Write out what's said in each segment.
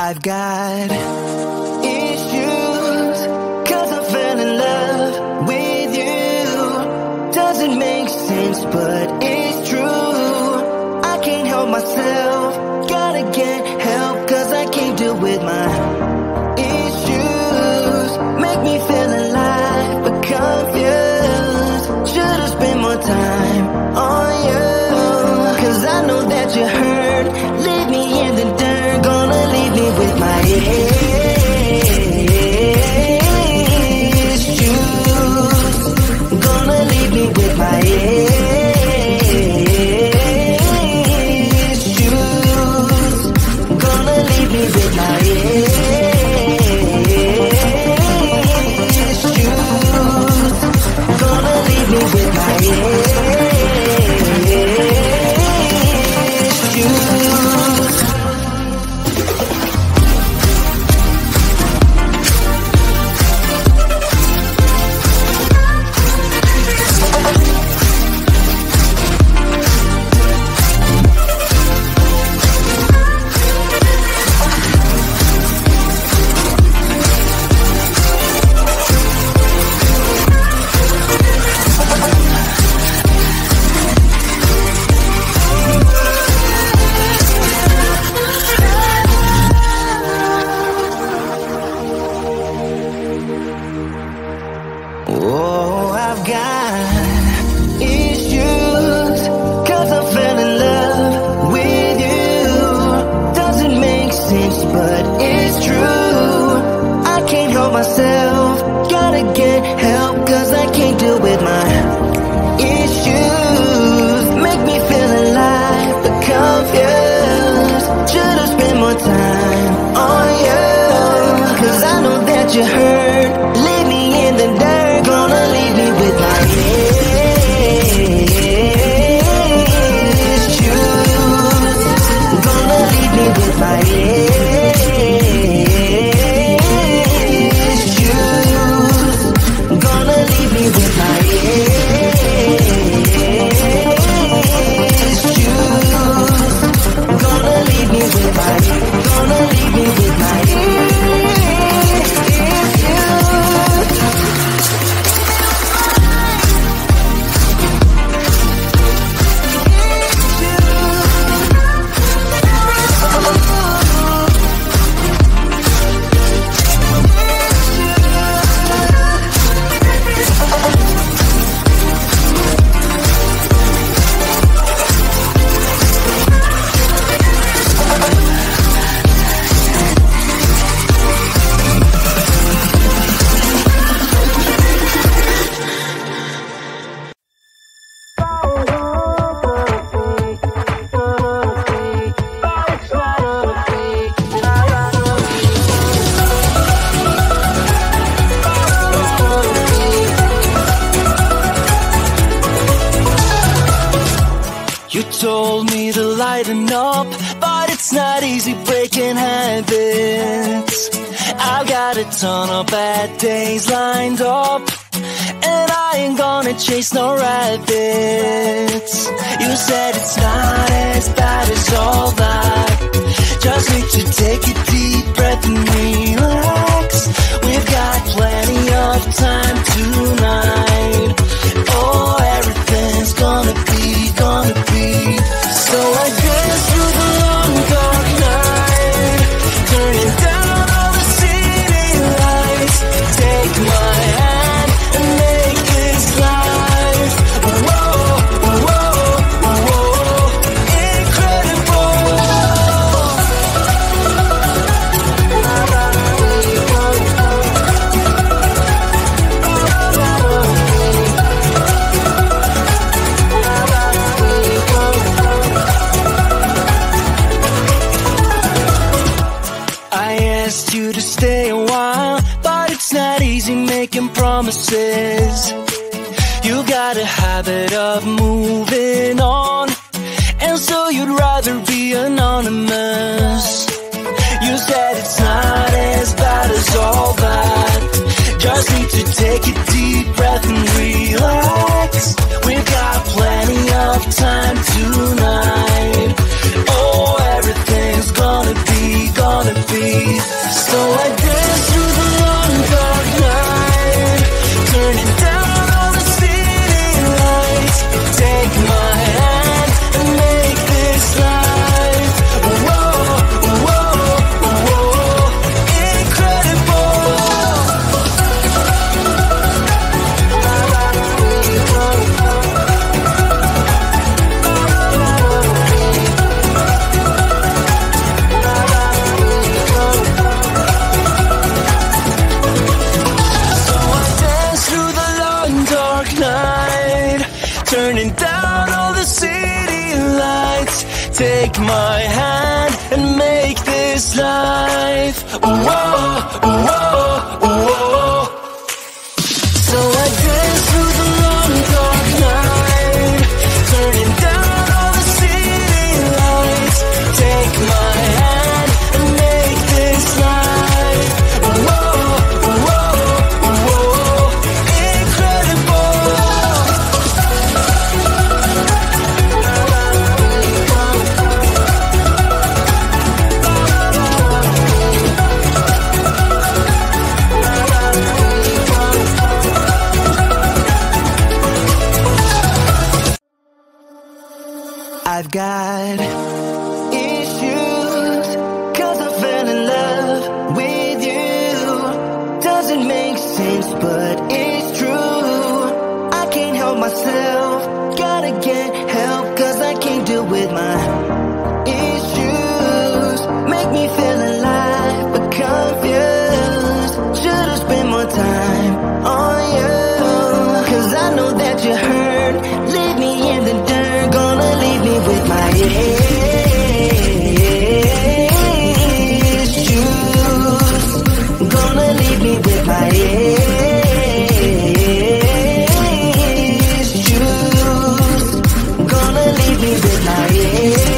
I've got issues, 'cause I fell in love with you. Doesn't make sense, but it's true. I can't help myself, gotta get help, 'cause I can't deal with my issues. Make me feel alive, but confused. Should've spent more time on you, 'cause I know that you hurt. Leave me in the dirt, gonna leave me with my issues. Gonna leave me with my issues. Gonna leave me with my issues. Gonna leave me with my issues. You hurt, leave me in the dirt, gonna leave me with my issues. Gonna leave me with my issues. Gonna leave me with my issues. Gonna leave me with my, gonna leave me with my up, but it's not easy breaking habits. I've got a ton of bad days lined up, and I ain't gonna chase no rabbits. You said it's not as bad as all that. Just need to take a deep breath and relax. We've got plenty of time tonight. Oh, everything's gonna be. So I dance through the long dark night, turning down all the city lights. Take my hand and make this life, whoa, whoa, whoa, incredible. You to stay a while, but it's not easy making promises. You got a habit of moving on, and so you'd rather be anonymous. You said it's not as bad as all that. Just need to take a deep breath and relax. We've got plenty of time tonight. Oh, everything's gonna be Take my hand and make this life. Whoa, whoa, whoa. So I dance through the long dark night, turning down all the city lights. Take my hand and make this life. Whoa, whoa, whoa. Incredible. I've got issues, 'cause I fell in love with you. Doesn't make sense, but it's true. I can't help myself, gotta get help, 'cause I can't deal with my issues. Make me feel alive, but confused. Should've spent more time on you, 'cause I know that you hurt. Leave me in the dirt, gonna leave me with my issues. Gonna leave me with my issues. Gonna leave me with my issues.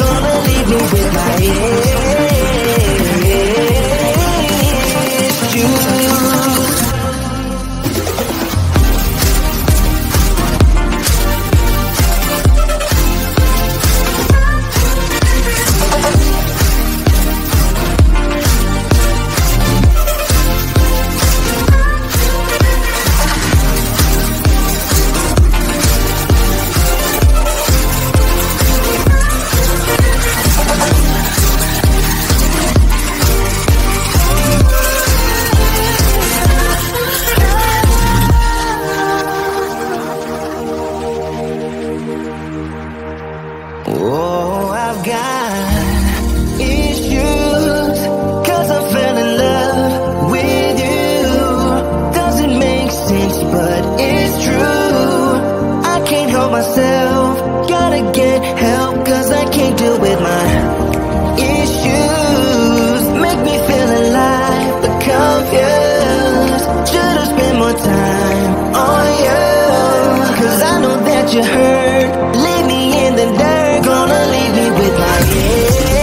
Gonna leave me with my issues. Oh, I've got issues, 'cause I fell in love with you. Doesn't make sense, but it's true. I can't help myself, gotta get help, 'cause I can't deal with my issues. Make me feel alive, but confused. Should've spent more time on you, 'cause I know that you hurt. Leave me in the dirt, gonna leave me with my issues.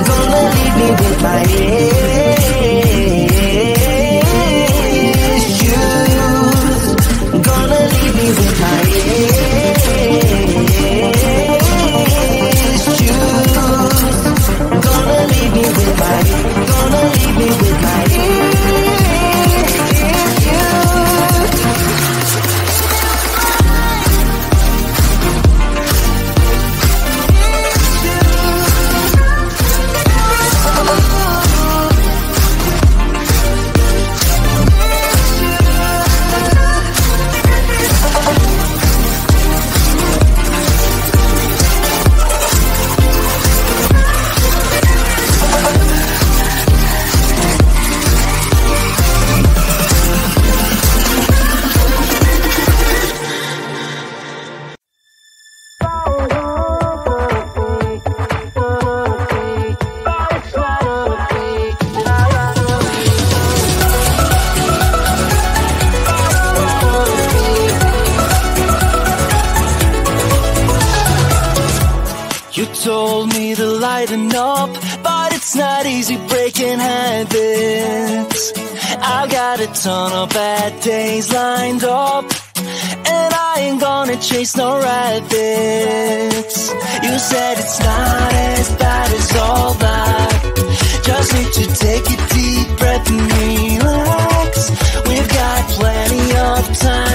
Gonna leave me with my issues. Gonna leave me with my issues. Gonna leave me with my, gonna leave me with my issues. You told me to lighten up, but it's not easy breaking habits. I've got a ton of bad days lined up, and I ain't gonna chase no rabbits. You said it's not as bad as all that. Just need to take a deep breath and relax. We've got plenty of time.